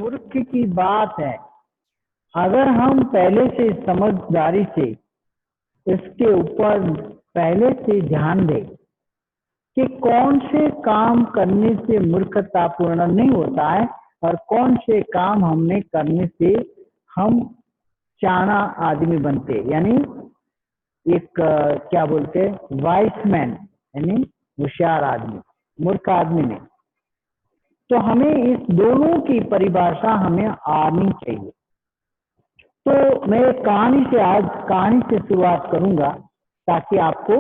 मूर्ख की बात है। अगर हम पहले से समझदारी से इसके ऊपर पहले से ध्यान दें कि कौन से काम करने से मूर्खतापूर्ण नहीं होता है और कौन से काम हमने करने से हम चाणा आदमी बनते, यानी एक क्या बोलते वाइस मैन, यानी होशियार आदमी, मूर्ख आदमी में। तो हमें इस दोनों की परिभाषा हमें आनी चाहिए। तो मैं एक कहानी से शुरुआत करूंगा ताकि आपको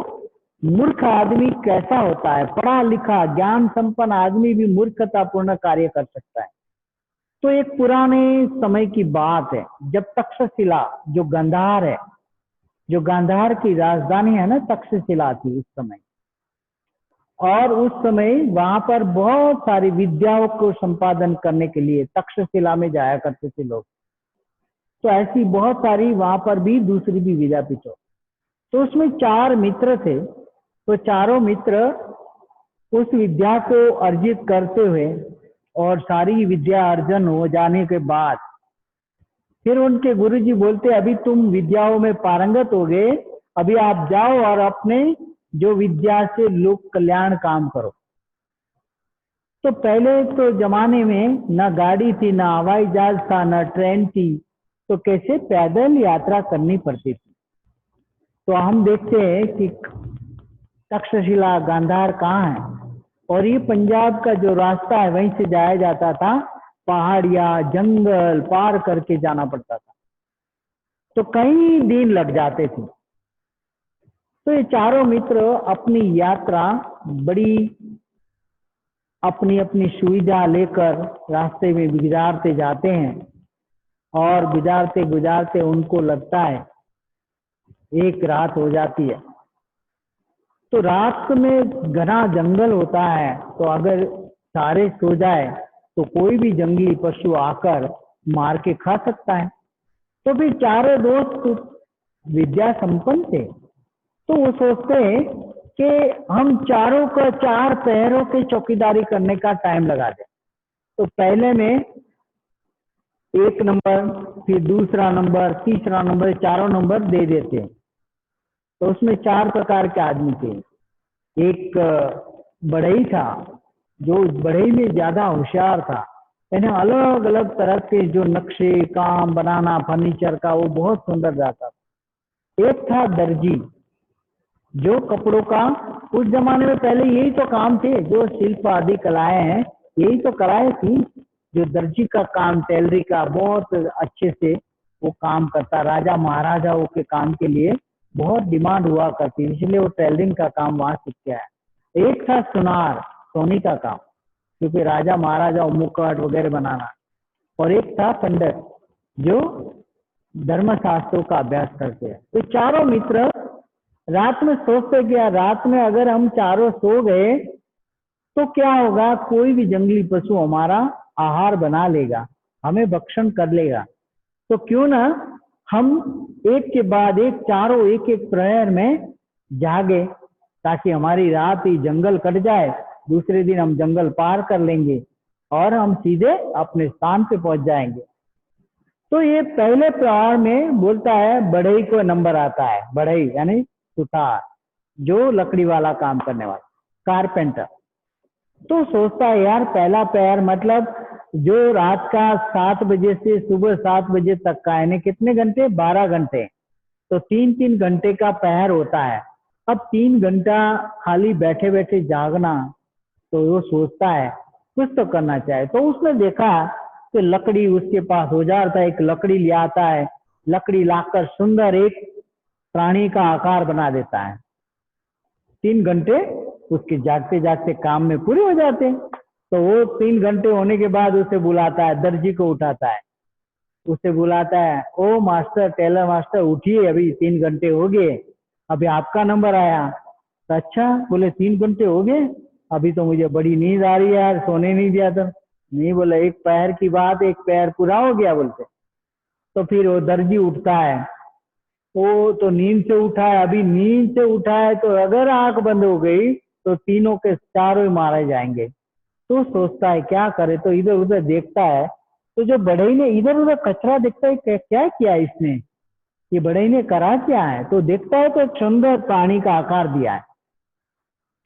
मूर्ख आदमी कैसा होता है, पढ़ा लिखा ज्ञान संपन्न आदमी भी मूर्खतापूर्ण कार्य कर सकता है। तो एक पुराने समय की बात है, जब तक्षशिला जो गांधार है, जो गांधार की राजधानी है ना, तक्षशिला थी उस समय। और उस समय वहां पर बहुत सारी विद्याओं को संपादन करने के लिए तक्षशिला में जाया करते थे लोग। तो ऐसी बहुत सारी वहां पर भी दूसरी भी विद्यापीठ हो। तो उसमें 4 मित्र थे। तो चारों मित्र उस विद्या को अर्जित करते हुए और सारी विद्या अर्जन हो जाने के बाद फिर उनके गुरुजी बोलते, अभी तुम विद्याओं में पारंगत हो गए, अभी आप जाओ और अपने जो विद्या से लोक कल्याण काम करो। तो पहले तो जमाने में न गाड़ी थी, न हवाई जहाज था, न ट्रेन थी, तो कैसे पैदल यात्रा करनी पड़ती थी। तो हम देखते हैं कि तक्षशिला गांधार कहाँ है, और ये पंजाब का जो रास्ता है वहीं से जाया जाता था, पहाड़ियां जंगल पार करके जाना पड़ता था, तो कई दिन लग जाते थे। तो ये चारों मित्र अपनी यात्रा बड़ी अपनी अपनी सुविधा लेकर रास्ते में गुजारते जाते हैं, और गुजारते गुजारते उनको लगता है एक रात हो जाती है। तो रात में घना जंगल होता है, तो अगर सारे सो जाए तो कोई भी जंगली पशु आकर मार के खा सकता है। तो फिर चारों दोस्त विद्या संपन्न थे, तो वो सोचते हैं कि हम चारों का 4 पहरों की चौकीदारी करने का टाइम लगा दें। तो पहले में 1 नंबर, फिर दूसरा नंबर, तीसरा नंबर, चारों नंबर दे देते हैं। तो उसमें 4 प्रकार के आदमी थे। एक बढ़ई था, जो बढ़ई में ज्यादा होशियार था, यानी अलग अलग तरह के जो नक्शे काम बनाना फर्नीचर का, वो बहुत सुंदर जाता था। एक था दर्जी, जो कपड़ों का, उस जमाने में पहले यही तो काम थे, जो शिल्प आदि कलाएं हैं यही तो कलाएं थी। जो दर्जी का काम, टेलरी का, बहुत अच्छे से वो काम करता। राजा महाराजाओं के काम के लिए बहुत डिमांड हुआ करती, इसलिए वो टेलरिंग का काम वहां सीख के आया। एक था सुनार, सोनी का काम, क्योंकि राजा महाराजा मुकुट वगैरह बनाना। और एक था पंडित, जो धर्मशास्त्रों का अभ्यास करते हैं। तो चारों मित्र रात में सोचते क्या, रात में अगर हम चारों सो गए तो क्या होगा, कोई भी जंगली पशु हमारा आहार बना लेगा, हमें भक्षण कर लेगा। तो क्यों ना हम एक के बाद एक चारों एक एक प्रहर में जागे, ताकि हमारी रात ही जंगल कट जाए, दूसरे दिन हम जंगल पार कर लेंगे और हम सीधे अपने स्थान पे पहुंच जाएंगे। तो ये पहले प्रहार में बोलता है, बढ़ई को नंबर आता है। बढ़ई यानी सुथार, जो लकड़ी वाला काम करने वाला, कारपेंटर। तो सोचता है यार, पहला पैर मतलब जो रात का 7 बजे से सुबह 7 बजे तक का, यानी कितने घंटे, 12 घंटे, तो 3-3 घंटे का पैर होता है। अब 3 घंटा खाली बैठे बैठे जागना, तो वो सोचता है कुछ तो करना चाहिए। तो उसने देखा कि लकड़ी उसके पास औजार था, एक लकड़ी ले आता है, लकड़ी लाकर सुंदर एक प्राणी का आकार बना देता है। 3 घंटे उसके जागते जागते काम में पूरे हो जाते हैं। तो वो 3 घंटे होने के बाद उसे बुलाता है, दर्जी को उठाता है, उसे बुलाता है, ओ मास्टर, टेलर मास्टर उठिए, अभी 3 घंटे हो गए, अभी आपका नंबर आया। तो अच्छा, बोले 3 घंटे हो गए, अभी तो मुझे बड़ी नींद आ रही है यार, सोने नहीं दिया था। नहीं, बोला एक पैर की बात, एक पैर पूरा हो गया बोलते। तो फिर वो दर्जी उठता है, वो तो नींद से उठा है, अभी नींद से उठा है, तो अगर आंख बंद हो गई तो तीनों के चारों ही मारे जाएंगे। तो सोचता है क्या करे, तो इधर उधर देखता है, तो जो बढ़ई ने इधर उधर कचरा देखता है, क्या किया इसने, ये बढ़ई ने करा क्या है, तो देखता है तो एक सुंदर प्राणी का आकार दिया है।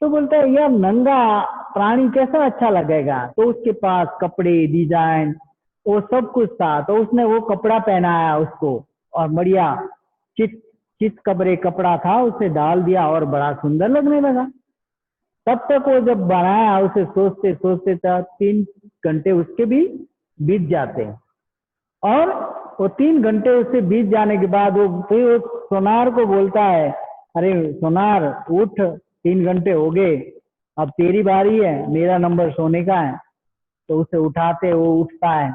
तो बोलता है यार नंगा प्राणी कैसा अच्छा लगेगा, तो उसके पास कपड़े डिजाइन वो सब कुछ था, तो उसने वो कपड़ा पहनाया उसको और बढ़िया चित चित कपड़े कपड़ा था उसे डाल दिया और बड़ा सुंदर लगने लगा। तब तक वो जब बनाया उसे सोचते सोचते तक 3 घंटे उसके भी बीत जाते हैं। और वो 3 घंटे उससे बीत जाने के बाद वो फिर उस सोनार को बोलता है, अरे सोनार उठ, 3 घंटे हो गए, अब तेरी बारी है, मेरा नंबर सोने का है। तो उसे उठाते, वो उठता है,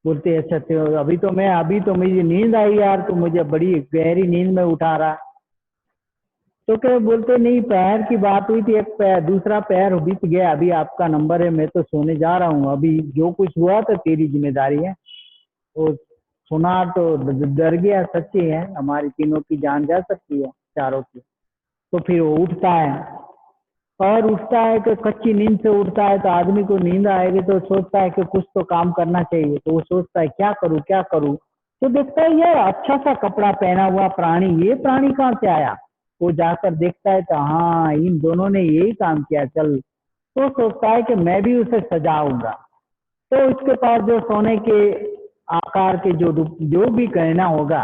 बोलते अच्छा तो अभी तो मुझे नींद आई यार, तो मुझे बड़ी गहरी नींद में उठा रहा। तो क्या बोलते नहीं, पैर की बात हुई थी, एक पैर दूसरा पैर बीत गया, अभी आपका नंबर है, मैं तो सोने जा रहा हूँ, अभी जो कुछ हुआ तो तेरी जिम्मेदारी है। वो सुना तो डर गया, सच्ची है हमारी तीनों की जान जा सकती है, चारों की। तो फिर वो उठता है, और उठता है कि कच्ची नींद से उठता है, तो आदमी को नींद आएगी तो सोचता है कि कुछ तो काम करना चाहिए, तो वो सोचता है क्या करूं क्या करूं। तो देखता है ये अच्छा सा कपड़ा पहना हुआ प्राणी, ये प्राणी कहाँ से आया। वो जाकर देखता है तो हाँ इन दोनों ने यही काम किया, चल। तो सोचता है कि मैं भी उसे सजाऊंगा। तो उसके पास जो सोने के आकार के जो भी कहना होगा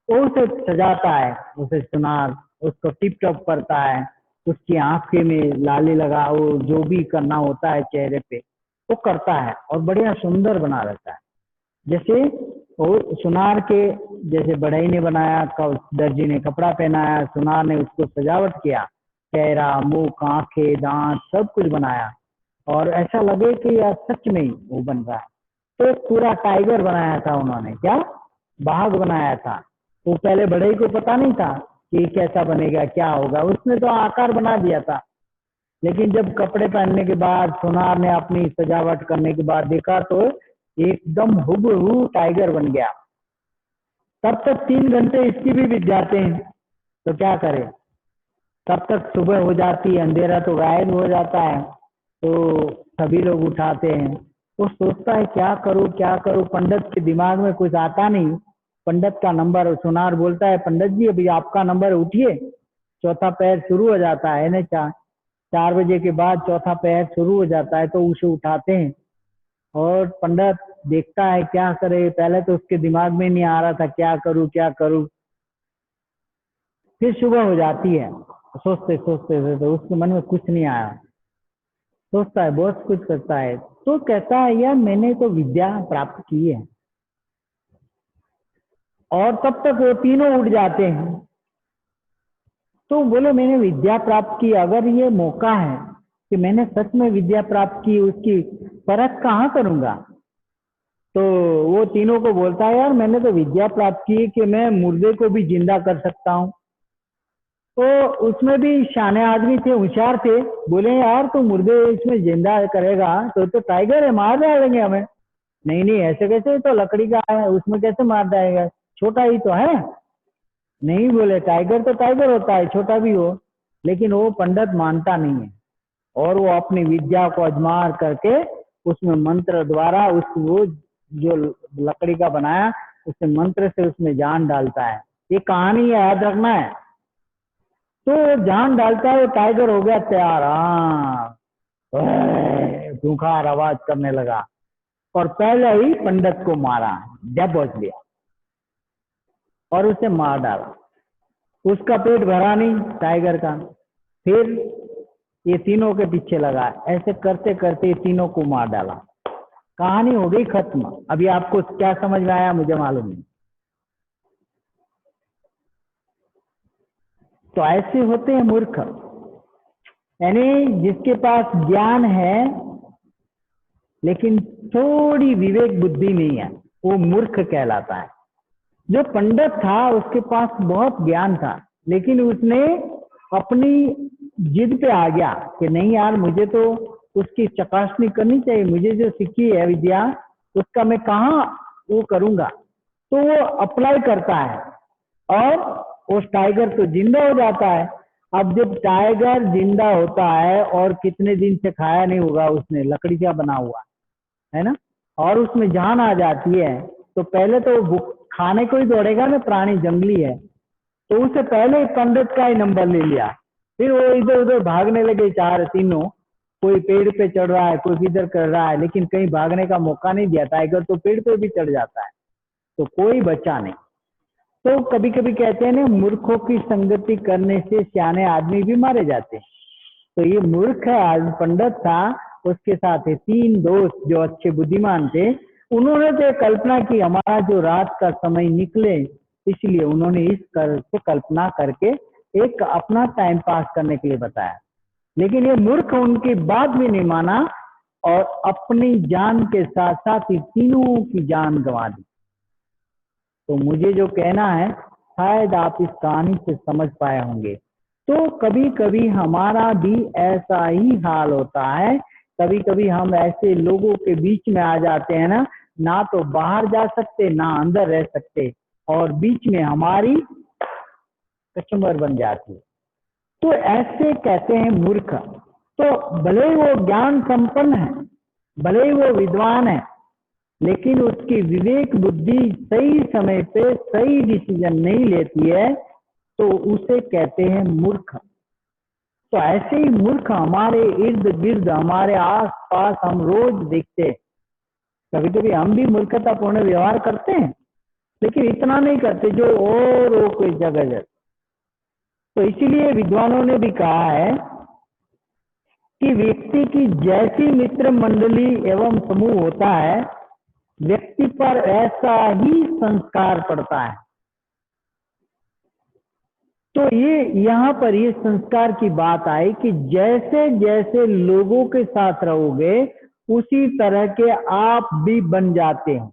वो उसे सजाता है, उसे सुनार उसको टिप टॉप करता है, उसकी आंखें में लाली लगा, वो जो भी करना होता है चेहरे पे वो करता है और बढ़िया सुंदर बना रहता है। जैसे वो सुनार के जैसे बढ़ई ने बनाया, दर्जी ने कपड़ा पहनाया, सुनार ने उसको सजावट किया, चेहरा मुंह आंखें दांत सब कुछ बनाया, और ऐसा लगे कि यार सच में ही वो बन रहा है। तो एक पूरा टाइगर बनाया था उन्होंने, क्या बाघ बनाया था। वो पहले बढ़ई को पता नहीं था कि कैसा बनेगा क्या होगा, उसने तो आकार बना दिया था। लेकिन जब कपड़े पहनने के बाद सोनार ने अपनी सजावट करने के बाद देखा तो एकदम हुबहू टाइगर बन गया। तब तक 3 घंटे इसकी भी बीत जाते हैं, तो क्या करे, तब तक सुबह हो जाती है, अंधेरा तो गायब हो जाता है। तो सभी लोग उठाते हैं, वो सोचता है क्या करूं क्या करूं, पंडित के दिमाग में कुछ आता नहीं। पंडित का नंबर, सुनार बोलता है पंडित जी अभी आपका नंबर, उठिए, चौथा पैर शुरू हो जाता है ना, 4 बजे के बाद चौथा पैर शुरू हो जाता है। तो उसे उठाते हैं और पंडित देखता है क्या करे, पहले तो उसके दिमाग में नहीं आ रहा था क्या करूं क्या करूं। फिर सुबह हो जाती है, सोचते सोचते तो उसके मन में कुछ नहीं आया, सोचता है बहुत कुछ करता है, तो कहता है यार मैंने तो विद्या प्राप्त की है। और तब तक वो तीनों उठ जाते हैं। तो बोले मैंने विद्या प्राप्त की, अगर ये मौका है कि मैंने सच में विद्या प्राप्त की, उसकी परख कहाँ करूंगा। तो वो तीनों को बोलता है यार मैंने तो विद्या प्राप्त की कि मैं मुर्दे को भी जिंदा कर सकता हूँ। तो उसमें भी शाने आदमी थे, होशियार थे, बोले यार तू मुर्दे इसमें जिंदा करेगा तो टाइगर है, मार डालेंगे हमें। नहीं नहीं ऐसे कैसे, तो लकड़ी का है, उसमें कैसे मार जाएगा, छोटा ही तो है। नहीं बोले टाइगर तो टाइगर होता है छोटा भी हो। लेकिन वो पंडित मानता नहीं है, और वो अपनी विद्या को अजमार करके उसमें मंत्र द्वारा उस वो जो लकड़ी का बनाया उससे मंत्र से उसमें जान डालता है। ये कहानी याद रखना है। तो जान डालता है, वो टाइगर हो गया तैयार, हाँ खूंखार आवाज करने लगा और पहले ही पंडित को मारा, जब पहुंच गया और उसे मार डाला। उसका पेट भरा नहीं टाइगर का। फिर ये तीनों के पीछे लगा, ऐसे करते करते ये तीनों को मार डाला। कहानी हो गई खत्म। अभी आपको क्या समझ में आया मुझे मालूम नहीं। तो ऐसे होते हैं मूर्ख, यानी जिसके पास ज्ञान है लेकिन थोड़ी विवेक बुद्धि नहीं है, वो मूर्ख कहलाता है। जो पंडित था उसके पास बहुत ज्ञान था, लेकिन उसने अपनी जिद पे आ गया कि नहीं यार मुझे तो उसकी चकासनी करनी चाहिए, मुझे जो सीखी है विद्या उसका मैं कहाँ वो करूंगा। तो वो अप्लाई करता है और उस टाइगर तो जिंदा हो जाता है। अब जब टाइगर जिंदा होता है और कितने दिन से खाया नहीं होगा उसने, लकड़ी का बना हुआ है ना, और उसमें जान आ जाती है तो पहले तो वो खाने को ही दौड़ेगा ना, प्राणी जंगली है, तो उससे पहले ही पंडित का ही नंबर ले लिया। फिर वो इधर उधर भागने लगे चार तीनों, कोई पेड़ पे चढ़ रहा है, कोई किधर कर रहा है, लेकिन कहीं भागने का मौका नहीं दिया। टाइगर तो पेड़ पे भी चढ़ जाता है, तो कोई बचा नहीं। तो कभी कभी कहते हैं ना, मूर्खों की संगति करने से सियाने आदमी भी मारे जाते हैं। तो ये मूर्ख आज पंडित था, उसके साथ है तीन दोस्त जो अच्छे बुद्धिमान थे। उन्होंने तो कल्पना की हमारा जो रात का समय निकले, इसलिए उन्होंने इस कर से कल्पना करके एक अपना टाइम पास करने के लिए बताया। लेकिन ये मूर्ख उनकी बात भी नहीं माना और अपनी जान के साथ साथ ही तीनों की जान गंवा दी। तो मुझे जो कहना है, शायद आप इस कहानी से समझ पाए होंगे। तो कभी कभी हमारा भी ऐसा ही हाल होता है। कभी कभी हम ऐसे लोगों के बीच में आ जाते हैं ना तो बाहर जा सकते ना अंदर रह सकते, और बीच में हमारी कचुम्बर बन जाती है। तो ऐसे कहते हैं मूर्ख। तो भले ही वो ज्ञान संपन्न है, भले ही वो विद्वान है, लेकिन उसकी विवेक बुद्धि सही समय पे सही डिसीजन नहीं लेती है, तो उसे कहते हैं मूर्ख। तो ऐसे ही मूर्ख हमारे इर्द गिर्द, हमारे आस पास हम रोज देखते हैं। कभी कभी हम भी मूर्खतापूर्ण व्यवहार करते हैं, लेकिन इतना नहीं करते जो और वो कोई जगह है। तो इसीलिए विद्वानों ने भी कहा है कि व्यक्ति की जैसी मित्र मंडली एवं समूह होता है, व्यक्ति पर ऐसा ही संस्कार पड़ता है। तो ये यहाँ पर ये संस्कार की बात आई कि जैसे जैसे लोगों के साथ रहोगे, उसी तरह के आप भी बन जाते हैं।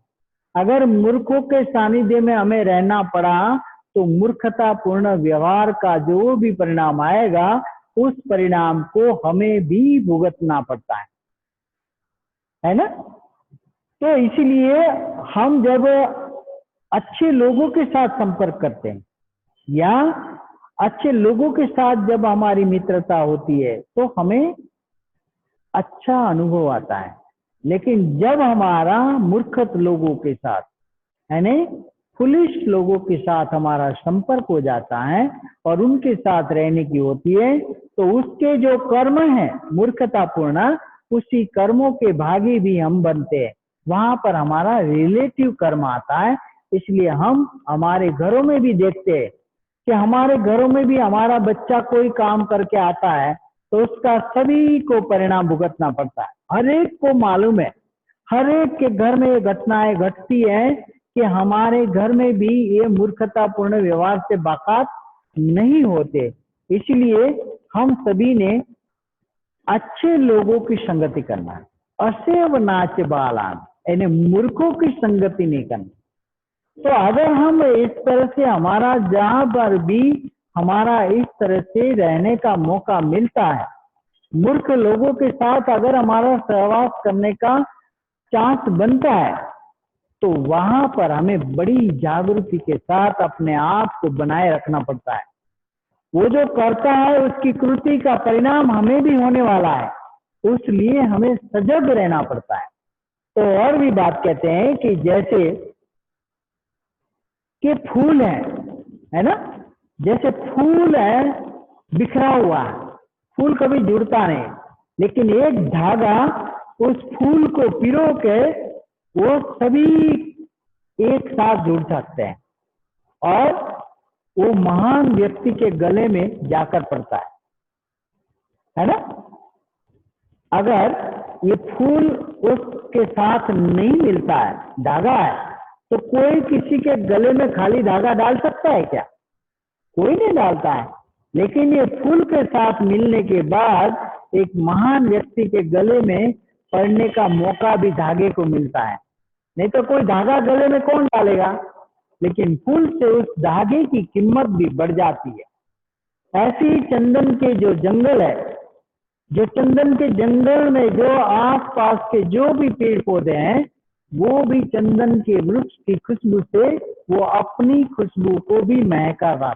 अगर मूर्खों के सानिध्य में हमें रहना पड़ा, तो मूर्खतापूर्ण व्यवहार का जो भी परिणाम आएगा, उस परिणाम को हमें भी भुगतना पड़ता है ना। तो इसीलिए हम जब अच्छे लोगों के साथ संपर्क करते हैं या अच्छे लोगों के साथ जब हमारी मित्रता होती है, तो हमें अच्छा अनुभव आता है। लेकिन जब हमारा मूर्खत लोगों के साथ, यानी फुलिश लोगों के साथ हमारा संपर्क हो जाता है और उनके साथ रहने की होती है, तो उसके जो कर्म है मूर्खतापूर्ण, उसी कर्मों के भागी भी हम बनते हैं। वहां पर हमारा रिलेटिव कर्म आता है। इसलिए हम हमारे घरों में भी देखते हैं कि हमारे घरों में भी हमारा बच्चा कोई काम करके आता है, तो उसका सभी को परिणाम भुगतना पड़ता है। हर एक को मालूम है, हर एक के घर में ये घटनाएं घटती है कि हमारे घर में भी ये मूर्खतापूर्ण व्यवहार से बाकात नहीं होते। इसलिए हम सभी ने अच्छे लोगों की संगति करना है, असेव नाच बालान, यानी मूर्खों की संगति नहीं करनी। तो अगर हम इस तरह से हमारा जहां पर भी हमारा इस तरह से रहने का मौका मिलता है, मूर्ख लोगों के साथ अगर हमारा सहवास करने का चांस बनता है, तो वहां पर हमें बड़ी जागरूकता के साथ अपने आप को बनाए रखना पड़ता है। वो जो करता है उसकी कृति का परिणाम हमें भी होने वाला है, इसलिए हमें सजग रहना पड़ता है। तो और भी बात कहते हैं कि जैसे कि फूल है ना, जैसे फूल है बिखरा हुआ है, फूल कभी जुड़ता नहीं, लेकिन एक धागा उस फूल को पिरो के वो सभी एक साथ जुड़ सकते हैं और वो महान व्यक्ति के गले में जाकर पड़ता है ना। अगर ये फूल उसके साथ नहीं मिलता है, धागा है, तो कोई किसी के गले में खाली धागा डाल सकता है क्या? कोई नहीं डालता है। लेकिन ये फूल के साथ मिलने के बाद एक महान व्यक्ति के गले में पड़ने का मौका भी धागे को मिलता है। नहीं तो कोई धागा गले में कौन डालेगा? लेकिन फूल से उस धागे की कीमत भी बढ़ जाती है। ऐसे ही चंदन के जो जंगल है, जो चंदन के जंगल में जो आस पास के जो भी पेड़ पौधे हैं, वो भी चंदन के वृक्ष की खुशबू से वो अपनी खुशबू को भी महका रहा,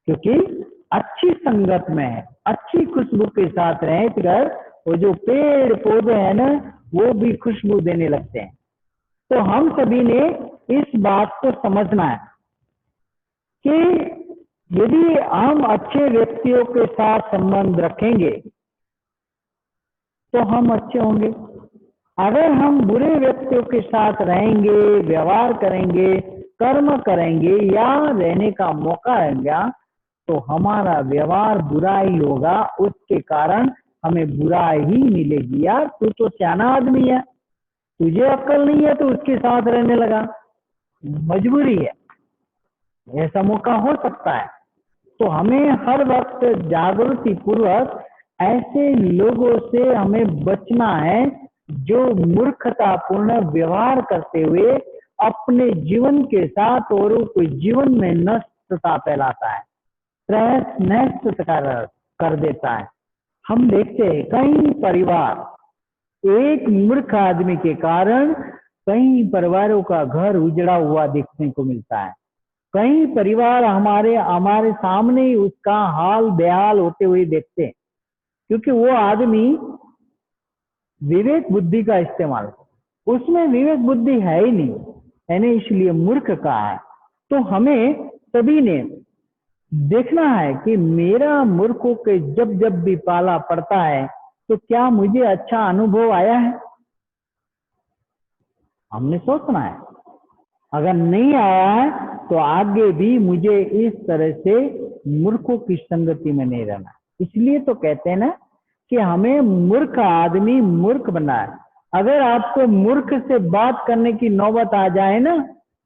क्योंकि अच्छी संगत में है, अच्छी खुशबू के साथ रहकर वो जो पेड़ पौधे हैं ना, वो भी खुशबू देने लगते हैं। तो हम सभी ने इस बात को समझना है कि यदि हम अच्छे व्यक्तियों के साथ संबंध रखेंगे तो हम अच्छे होंगे। अगर हम बुरे व्यक्तियों के साथ रहेंगे, व्यवहार करेंगे, कर्म करेंगे या रहने का मौका रहेगा तो हमारा व्यवहार बुरा ही होगा, उसके कारण हमें बुरा ही मिलेगी। यार तू तो सियाना आदमी है, तुझे अक्ल नहीं है तो उसके साथ रहने लगा, मजबूरी है, ऐसा मौका हो सकता है। तो हमें हर वक्त जागृति पूर्वक ऐसे लोगों से हमें बचना है जो मूर्खतापूर्ण व्यवहार करते हुए अपने जीवन के साथ औरों को जीवन में नष्टता फैलाता है, नष्ट कर देता है। हम देखते हैं कई परिवार एक मूर्ख आदमी के कारण कई परिवारों का घर उजड़ा हुआ देखने को मिलता है। कई परिवार हमारे सामने ही उसका हाल बेहाल होते हुए देखते हैं, क्योंकि वो आदमी विवेक बुद्धि का इस्तेमाल, उसमें विवेक बुद्धि है ही नहीं, यानी इसलिए मूर्ख कहा है। तो हमें सभी ने देखना है कि मेरा मूर्खों के जब जब भी पाला पड़ता है तो क्या मुझे अच्छा अनुभव आया है, हमने सोचना है। अगर नहीं आया है तो आगे भी मुझे इस तरह से मूर्खों की संगति में नहीं रहना। इसलिए तो कहते हैं ना कि हमें मूर्ख आदमी मूर्ख बनना है। अगर आपको मूर्ख से बात करने की नौबत आ जाए ना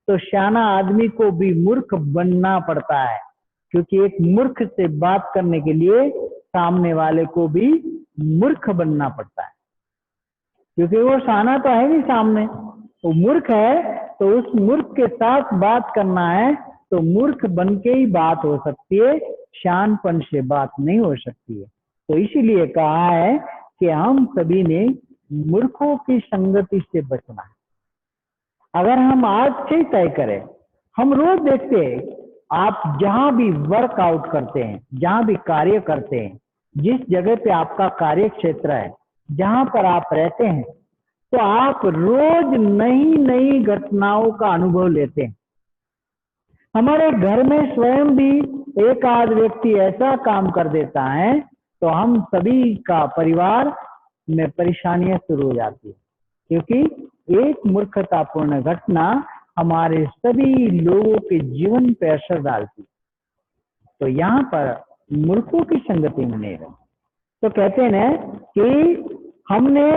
तो सियाना आदमी को भी मूर्ख बनना पड़ता है, क्योंकि एक मूर्ख से बात करने के लिए सामने वाले को भी मूर्ख बनना पड़ता है, क्योंकि वो सियाना तो है नहीं सामने, वो मूर्ख है। तो उस मूर्ख के साथ बात करना है तो मूर्ख बन के ही बात हो सकती है, शानपन से बात नहीं हो सकती है। तो इसीलिए कहा है कि हम सभी ने मूर्खों की संगति से बचना है। अगर हम आज से तय करें, हम रोज देखते हैं, आप जहां भी वर्कआउट करते हैं, जहां भी कार्य करते हैं, जिस जगह पे आपका कार्य क्षेत्र है, जहां पर आप रहते हैं, तो आप रोज नई नई घटनाओं का अनुभव लेते हैं। हमारे घर में स्वयं भी एक आध व्यक्ति ऐसा काम कर देता है तो हम सभी का परिवार में परेशानियां शुरू हो जाती है, क्योंकि एक मूर्खतापूर्ण घटना हमारे सभी लोगों के जीवन पर असर डालती है। तो यहाँ पर मूर्खों की संगति में नहीं रहे। तो कहते हैं ना कि हमने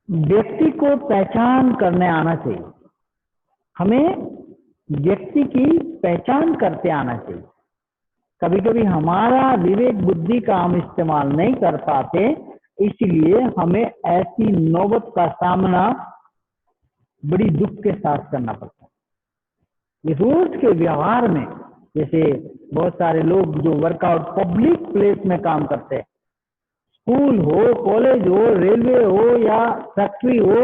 व्यक्ति को पहचान करने आना चाहिए, हमें व्यक्ति की पहचान करते आना चाहिए। कभी कभी हमारा विवेक बुद्धि का हम इस्तेमाल नहीं कर पाते, इसलिए हमें ऐसी नौबत का सामना बड़ी दुख के साथ करना पड़ता है। रोज के व्यवहार में जैसे बहुत सारे लोग जो वर्कआउट पब्लिक प्लेस में काम करते हैं, स्कूल हो, कॉलेज हो, रेलवे हो या फैक्ट्री हो,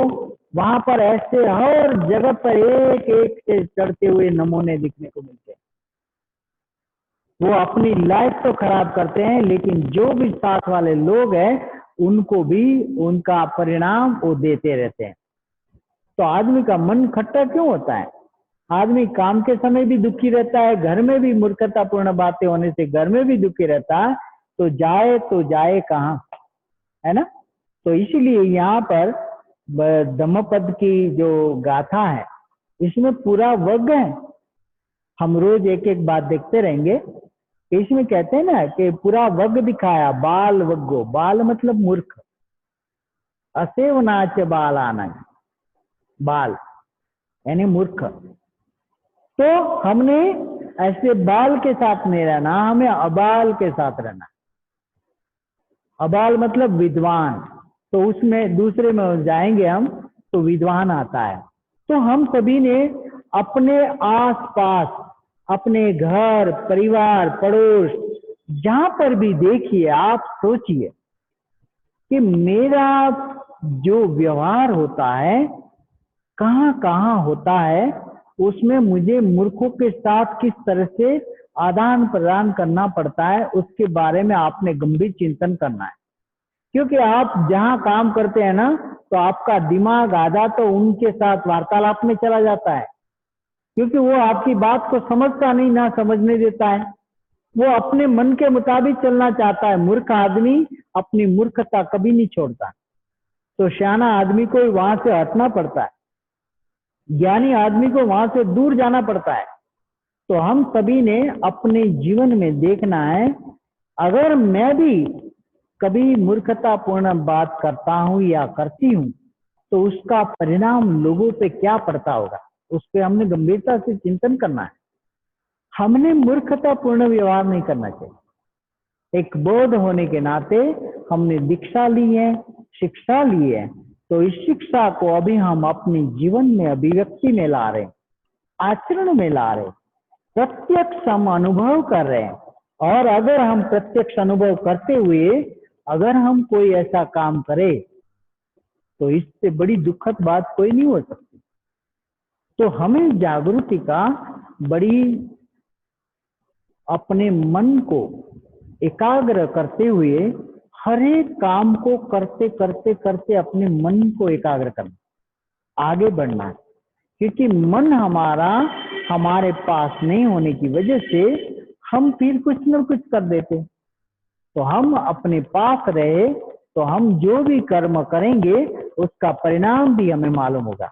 वहां पर ऐसे हर जगह पर एक एक से चढ़ते हुए नमूने दिखने को मिलते हैं। वो अपनी लाइफ तो खराब करते हैं, लेकिन जो भी साथ वाले लोग हैं उनको भी उनका परिणाम वो देते रहते हैं। तो आदमी का मन खट्टा क्यों होता है? आदमी काम के समय भी दुखी रहता है, घर में भी मूर्खतापूर्ण बातें होने से घर में भी दुखी रहता है, तो जाए कहाँ, है ना। तो इसीलिए यहाँ पर धम्मपद की जो गाथा है इसमें पूरा वर्ग है। हम रोज एक एक बात देखते रहेंगे। इसमें कहते हैं ना कि पूरा वर्ग दिखाया, बाल वग्गो, बाल मतलब मूर्ख, असेव नाच बाल आना, बाल यानी मूर्ख। तो हमने ऐसे बाल के साथ नहीं रहना, हमें अबाल के साथ रहना। अबाल मतलब विद्वान, तो उसमें दूसरे में जाएंगे हम तो विद्वान आता है। तो हम सभी ने अपने आसपास, अपने घर, परिवार, पड़ोस, जहां पर भी देखिए, आप सोचिए कि मेरा जो व्यवहार होता है कहाँ कहाँ होता है, उसमें मुझे मूर्खों के साथ किस तरह से आदान प्रदान करना पड़ता है, उसके बारे में आपने गंभीर चिंतन करना है। क्योंकि आप जहाँ काम करते हैं ना, तो आपका दिमाग आधा तो उनके साथ वार्तालाप में चला जाता है, क्योंकि वो आपकी बात को समझता नहीं, ना समझने देता है। वो अपने मन के मुताबिक चलना चाहता है। मूर्ख आदमी अपनी मूर्खता कभी नहीं छोड़ता, तो सियाना आदमी को वहां से हटना पड़ता है, ज्ञानी आदमी को वहां से दूर जाना पड़ता है। तो हम सभी ने अपने जीवन में देखना है, अगर मैं भी कभी मूर्खतापूर्ण बात करता हूं या करती हूं, तो उसका परिणाम लोगों पे क्या पड़ता होगा, उस पर हमने गंभीरता से चिंतन करना है। हमने मूर्खतापूर्ण व्यवहार नहीं करना चाहिए। एक बौद्ध होने के नाते हमने दीक्षा ली है, शिक्षा ली है, तो इस शिक्षा को अभी हम अपने जीवन में अभिव्यक्ति में ला रहे हैं, आचरण में ला रहे हैं, प्रत्यक्ष हम अनुभव कर रहे हैं। और अगर हम प्रत्यक्ष अनुभव करते हुए अगर हम कोई ऐसा काम करें, तो इससे बड़ी दुखद बात कोई नहीं हो सकती। तो हमें जागृति का बड़ी अपने मन को एकाग्र करते हुए हर एक काम को करते करते करते अपने मन को एकाग्र करना, आगे बढ़ना है। क्योंकि मन हमारा हमारे पास नहीं होने की वजह से हम फिर कुछ न कुछ कर देते। तो हम अपने पास रहे तो हम जो भी कर्म करेंगे उसका परिणाम भी हमें मालूम होगा,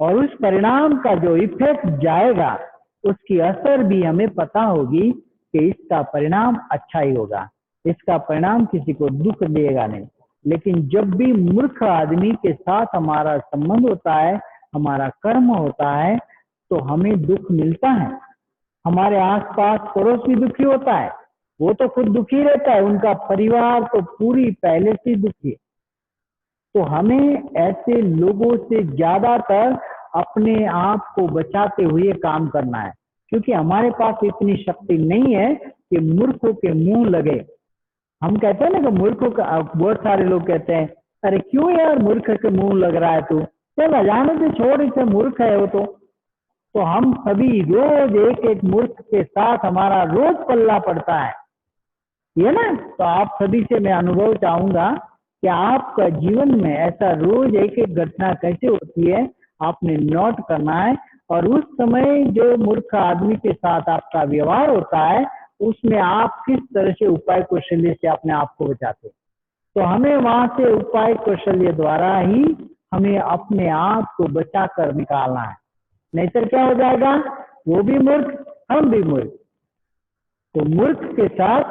और उस परिणाम का जो इफेक्ट जाएगा उसकी असर भी हमें पता होगी कि इसका परिणाम अच्छा ही होगा, इसका परिणाम किसी को दुख देगा नहीं। लेकिन जब भी मूर्ख आदमी के साथ हमारा संबंध होता है, हमारा कर्म होता है, तो हमें दुख मिलता है। हमारे आसपास पड़ोस भी दुखी होता है, वो तो खुद दुखी रहता है, उनका परिवार तो पूरी पहले से दुखी है। तो हमें ऐसे लोगों से ज्यादातर अपने आप को बचाते हुए काम करना है, क्योंकि हमारे पास इतनी शक्ति नहीं है कि मूर्खों के मुंह लगे। हम कहते हैं ना कि मूर्खों का, बहुत सारे लोग कहते हैं अरे क्यों यार मूर्ख के मुंह लग रहा है तू, चल अजाने से छोड़, इसे मूर्ख है वो तो हम सभी रोज एक एक मूर्ख के साथ हमारा रोज पल्ला पड़ता है, ये ना। तो आप सभी से मैं अनुभव चाहूंगा कि आपका जीवन में ऐसा रोज एक एक घटना कैसे होती है, आपने नोट करना है। और उस समय जो मूर्ख आदमी के साथ आपका व्यवहार होता है, उसमें आप किस तरह से उपाय कौशल्य से अपने आप को बचाते। तो हमें वहां से उपाय कौशल्य द्वारा ही हमें अपने आप को बचा कर निकालना है, नहीं तो क्या हो जाएगा, वो भी मूर्ख, हम भी मूर्ख। तो मूर्ख के साथ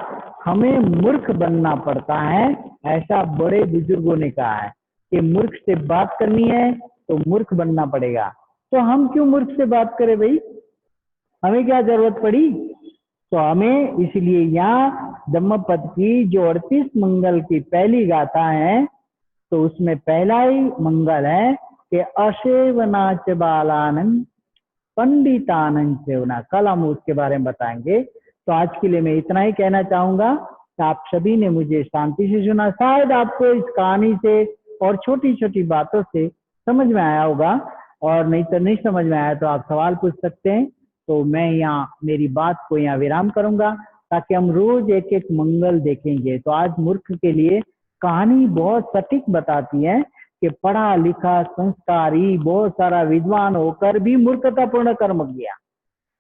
हमें मूर्ख बनना पड़ता है। ऐसा बड़े बुजुर्गों ने कहा है कि मूर्ख से बात करनी है तो मूर्ख बनना पड़ेगा। तो हम क्यों मूर्ख से बात करें भाई, हमें क्या जरूरत पड़ी। तो हमें इसलिए यहाँ धम्मपद की जो 38 मंगल की पहली गाथा है, तो उसमें पहला ही मंगल है कि असेवनाच बालानंद पंडितानंद सेवना। कल हम उसके बारे में बताएंगे। तो आज के लिए मैं इतना ही कहना चाहूंगा कि आप सभी ने मुझे शांति से सुना। शायद आपको इस कहानी से और छोटी छोटी बातों से समझ में आया होगा, और नहीं तो नहीं समझ में आया तो आप सवाल पूछ सकते हैं। तो मैं यहाँ मेरी बात को यहाँ विराम करूंगा, ताकि हम रोज एक एक मंगल देखेंगे। तो आज मूर्ख के लिए कहानी बहुत सटीक बताती है कि पढ़ा लिखा संस्कारी बहुत सारा विद्वान होकर भी मूर्खतापूर्ण कर्म किया।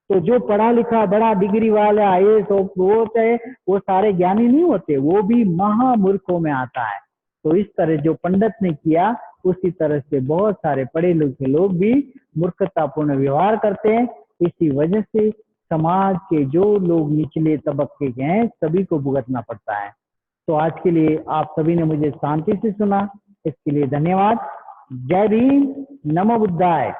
तो जो पढ़ा लिखा बड़ा डिग्री वाला IAS वो होते हैं, वो सारे ज्ञानी नहीं होते, वो भी महामूर्खों में आता है। तो इस तरह जो पंडित ने किया, उसी तरह से बहुत सारे पढ़े लिखे लोग भी मूर्खतापूर्ण व्यवहार करते हैं। इसी वजह से समाज के जो लोग निचले तबके के हैं, सभी को भुगतना पड़ता है। तो आज के लिए आप सभी ने मुझे शांति से सुना, इसके लिए धन्यवाद। जय भीम, नमो बुद्धाय।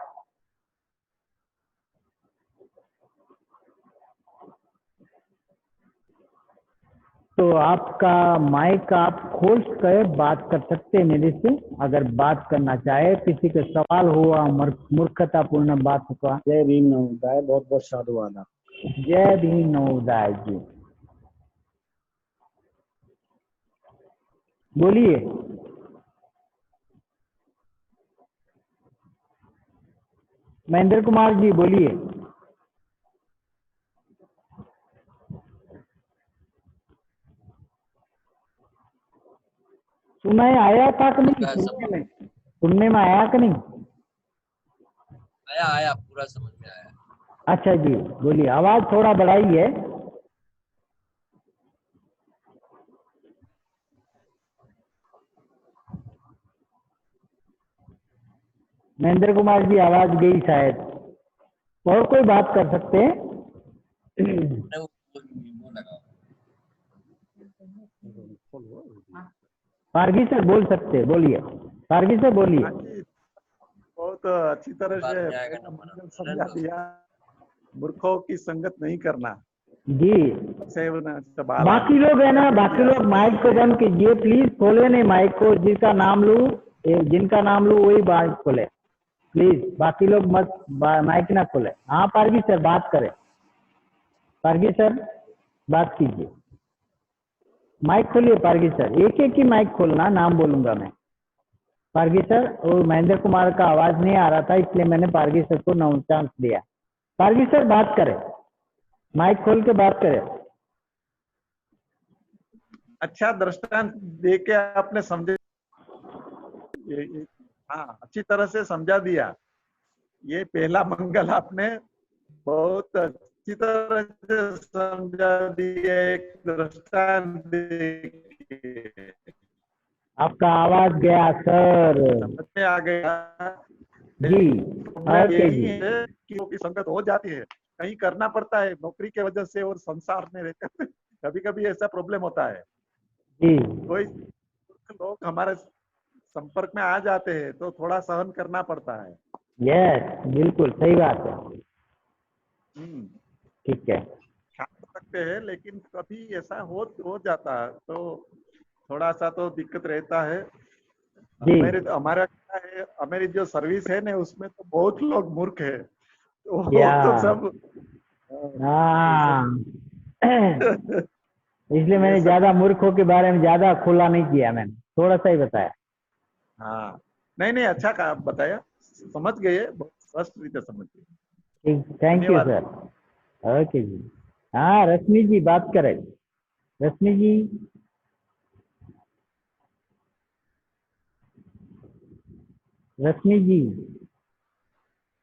तो आपका माइक आप खोल कर बात कर सकते हैं मेरे से, अगर बात करना चाहे, किसी का सवाल हुआ मूर्खतापूर्ण बात का। जय भीम नमोदाय, बहुत बहुत साधुवाद। जय भीम नमोदाय जी, बोलिए। महेंद्र कुमार जी बोलिए। में आया था कि नहीं? पूरा सुनने में आया कि नहीं? आया आया, पूरा समझ में आया। अच्छा जी, बोलिए, आवाज थोड़ा बढ़ाइए। महेंद्र कुमार जी आवाज गई शायद, और कोई बात कर सकते हैं? नहीं, वो लगा। पारगी सर बोल सकते हैं, बोलिए पारगी सर बोलिए। हाँ जी, बहुत अच्छी तरह बात से में आएगा ना, मंगल समझा दिया। मूर्खों की संगत नहीं करना। जी, बाकी लोग है ना, बाकी लोग माइक को बंद कीजिए प्लीज, खोले नहीं माइक को, जिनका नाम लूं वही माइक खोले प्लीज, बाकी लोग मत माइक ना खोले। हाँ पारगी सर बात करें, पारगी सर बात कीजिए, माइक खोलिए पारगी सर, एक एक ही माइक खोलना, नाम बोलूंगा मैं। पारगी सर, और महेंद्र कुमार का आवाज नहीं आ रहा था, इसलिए मैंने पारगी सर को नौ चांस दिया। पारगी सर बात करें, माइक खोल के बात करें। अच्छा दृष्टांत दे के आपने समझे, हाँ अच्छी तरह से समझा दिया। ये पहला मंगल आपने बहुत अच्छी तरह से समझा दिया, एक दृष्टांत दे के। आपका आवाज गया सर। समझ में आ गया जी, प्रॉब्लम ओके यही जी। है कि लोगों की संगत हो जाती है, कहीं करना पड़ता है नौकरी के वजह से और संसार में रहकर कभी कभी ऐसा प्रॉब्लम होता है। जी कोई लोग हमारे संपर्क में आ जाते हैं तो थोड़ा सहन करना पड़ता है। यस, बिल्कुल सही बात है। ठीक है, खा तो सकते हैं लेकिन कभी ऐसा हो जाता है तो थोड़ा सा तो दिक्कत रहता है। जी हमारा क्या है, हमारी जो सर्विस है ना उसमें तो बहुत लोग मूर्ख है, तो वो या तो सब हाँ इसलिए ये मैंने सब ज्यादा मूर्खों के बारे में ज्यादा खुला नहीं किया, मैंने थोड़ा सा ही बताया। हाँ नहीं नहीं, अच्छा कहा, बताया, समझ गए, बहुत स्पष्ट रीते समझ गए। ठीक, थैंक यू धन्यवाद। सर। ओके जी। हाँ रश्मि जी बात करें, रश्मि जी। रश्मि जी,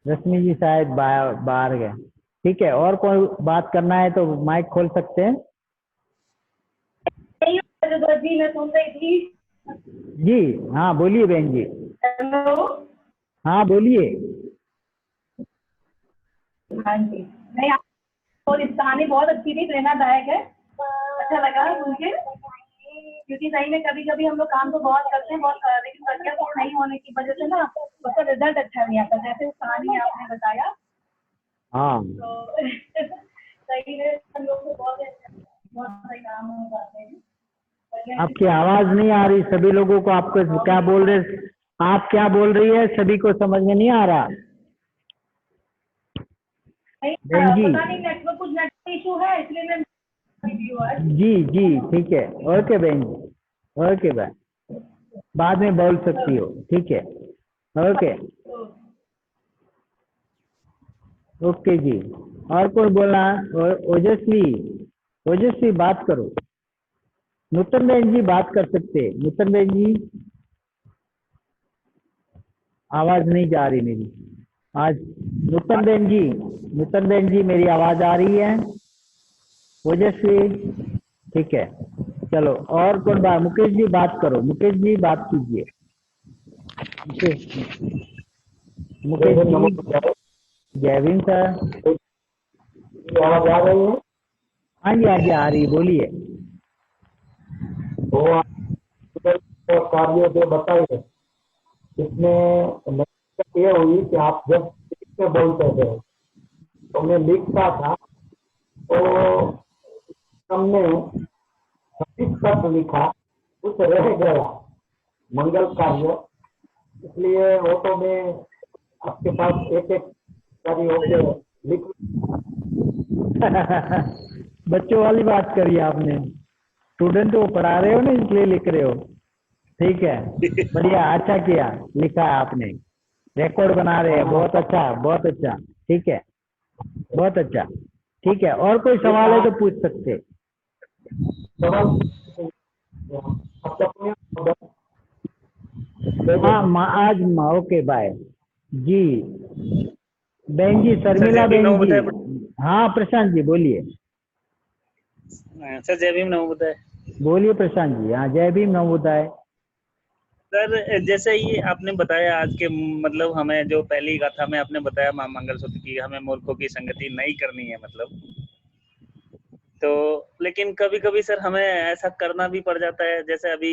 रश्मि जी शायद बाहर गए। ठीक है, और कोई बात करना है तो माइक खोल सकते हैं। जी मैं सुन रही थी। जी हाँ बोलिए बहन जी। हेलो। हाँ बोलिए। हाँ जी, नहीं और इस कहानी बहुत अच्छी थी, प्रेरणादायक है, अच्छा लगा सुन के, क्योंकि सही में कभी कभी हम लोग काम तो बहुत करते हैं, बहुत लेकिन प्रक्रिया को नहीं होने की वजह से ना उसका रिजल्ट अच्छा नहीं आता, जैसे उस कहानी आपने बताया। हाँ तो सही में हम लोग को बहुत सारे काम हो जाते हैं। आपकी आवाज नहीं आ रही, सभी लोगों को आपको क्या बोल रहे, आप क्या बोल रही है सभी को समझ में नहीं आ रहा। बहन जी पता नहीं नेटवर्क, कुछ नेटवर्क इशू है इसलिए मैं जी जी ठीक है, ओके बहन जी, ओके बाय, बाद में बोल सकती हो, ठीक है, ओके ओके जी। और कोई बोला? ओजस्वी, ओजस्वी बात करो। नूतन बहन जी बात कर सकते हैं, नूतन बहन जी आवाज नहीं जा रही मेरी आज। नूतन बहन जी, नूतन बहन जी मेरी आवाज आ रही है? ओजस्वी, ठीक है, चलो और कौन बात? मुकेश जी बात करो, मुकेश जी बात कीजिए। मुकेश जी, जय भीम सर। आवाज आ रही है? हाँ जी हाँ जी आ रही है, बोलिए। तो कार्यों से बताइए, इसमें दिक्कत ये हुई कि आप जब लिख के बोलते थे तो मैं लिखता था तो हमने 26 शब्द लिखा, कुछ रह गया मंगल कार्य, इसलिए वो तो मैं आपके पास एक एक कार्य होके लिख। बच्चों वाली बात करी आपने, स्टूडेंट को पढ़ा रहे हो ना इसलिए लिख रहे हो, ठीक है, बढ़िया, अच्छा किया, लिखा है आपने, रिकॉर्ड बना रहे हैं, बहुत अच्छा बहुत अच्छा, ठीक है, बहुत अच्छा, ठीक है। और कोई सवाल है तो पूछ सकते। सवाल हाँ आज ओके बाय जी। बहन जी शर्मिला जय भीम, बहन नमो जी। बुद्धाय। हाँ प्रशांत जी बोलिए। सर जय भीम, नमो बुद्धाय। बोलिए प्रशांत जी। हाँ जय भीम नमो बुद्धाय। सर जैसे ये आपने बताया आज के मतलब हमें जो पहली गाथा में आपने बताया मां मंगलसूत्र की हमें मूर्खों की संगति नहीं करनी है मतलब, तो लेकिन कभी कभी सर हमें ऐसा करना भी पड़ जाता है। जैसे अभी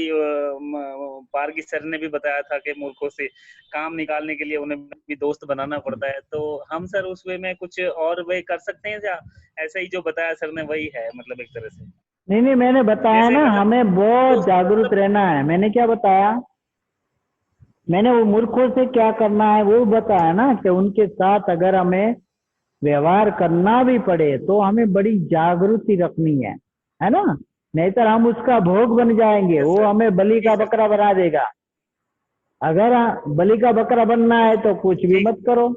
पारगी सर ने भी बताया था कि मूर्खों से काम निकालने के लिए उन्हें भी दोस्त बनाना पड़ता है, तो हम सर उस वे में कुछ और वे कर सकते हैं या ऐसा ही जो बताया सर ने वही है मतलब एक तरह से? नहीं नहीं मैंने बताया जैसे ना मतलब हमें बहुत दोस्त जागरूक मतलब रहना है। मैंने क्या बताया? मैंने वो मूर्खों से क्या करना है वो बताया ना कि उनके साथ अगर हमें व्यवहार करना भी पड़े तो हमें बड़ी जागृति रखनी है ना। नहीं तो हम उसका भोग बन जाएंगे, यस वो सर, हमें बलि जी का सर, बकरा बना देगा। अगर बलि का बकरा बनना है तो कुछ भी ठीक। मत करो।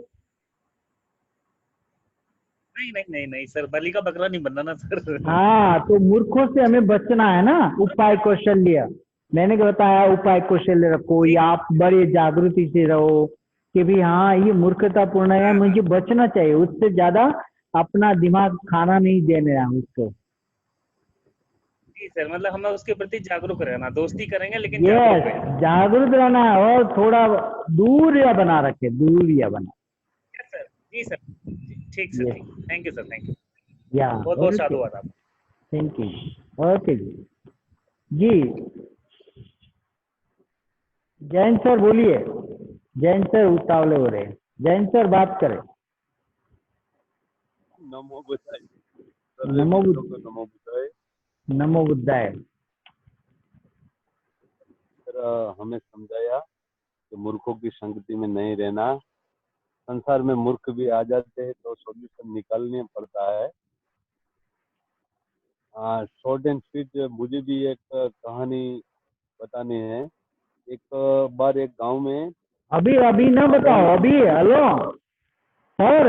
नहीं नहीं नहीं नहीं सर, बलि का बकरा नहीं बनना ना सर। हाँ तो मूर्खों से हमें बचना है ना। उपाय कौशल्य मैंने क्या बताया? उपाय कौशल्य रखो ठीक या है। आप बड़े जागृति से रहो कि भी हाँ ये मूर्खतापूर्ण है, हाँ हाँ, मुझे बचना चाहिए। उससे ज्यादा अपना दिमाग खाना नहीं देने रहा उसको। जी सर, मतलब हमें उसके प्रति जागरूक रहना, दोस्ती करेंगे लेकिन जागरूक यस रहना। जागरूक रहना है और थोड़ा दूरिया बना रखे, दूरिया बना। यस सर, जी सर, ठीक सर, यस ठीक। Thank you sir, thank you. या बहुत बहुत ओके साधुवाद आप। थैंक यू ओके जी। जी जैन सर बोलिए। जैन सर उतावले हो रहे हैं। जैन सर बात करें। नमो बुद्धाय। सर्वे नमो मित्रों को बुद्ध नमो बुद्धाय। नमो बुद्धाय। सर हमें समझाया कि मूर्खों की संगति में नहीं रहना। संसार में मूर्ख भी आ जाते हैं तो सॉल्यूशन निकालने पड़ता है। शॉर्ट एंड स्वीट मुझे भी एक कहानी बतानी है। एक बार एक गांव में अभी अभी ना बागवानी। बताओ। अभी हेलो सर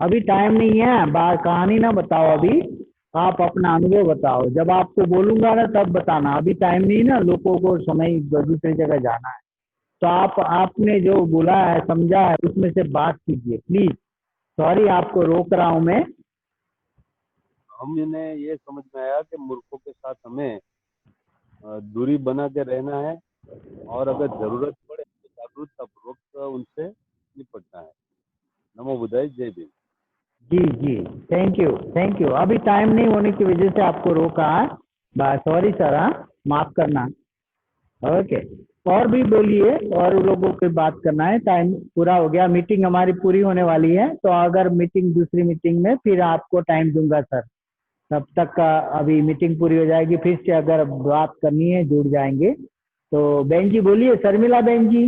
अभी टाइम नहीं है। बात कहानी ना बताओ अभी। आप अपना अनुभव बताओ। जब आपको बोलूंगा ना तब बताना। अभी टाइम नहीं ना, लोगों को समय दूसरी जगह जाना है। तो आपने जो बोला है समझा है उसमें से बात कीजिए प्लीज। सॉरी आपको रोक रहा हूं मैं। हमें ये समझ में आया कि मूर्खों के साथ हमें दूरी बना के रहना है और अगर जरूरत पड़े तो जागरूकता पूर्वक उनसे निपटना है। नमो बुद्धाय। जय भीम। जी जी थैंक यू। अभी टाइम नहीं होने की वजह से आपको रोका है। Sorry sir. हाँ माफ करना। ओके और भी बोलिए। और लोगों की बात करना है। टाइम पूरा हो गया। मीटिंग हमारी पूरी होने वाली है। तो अगर मीटिंग दूसरी मीटिंग में फिर आपको टाइम दूंगा सर। तब तक का अभी मीटिंग पूरी हो जाएगी। फिर से अगर बात करनी है जुड़ जाएंगे। तो बहन जी बोलिए। शर्मिला बहन जी।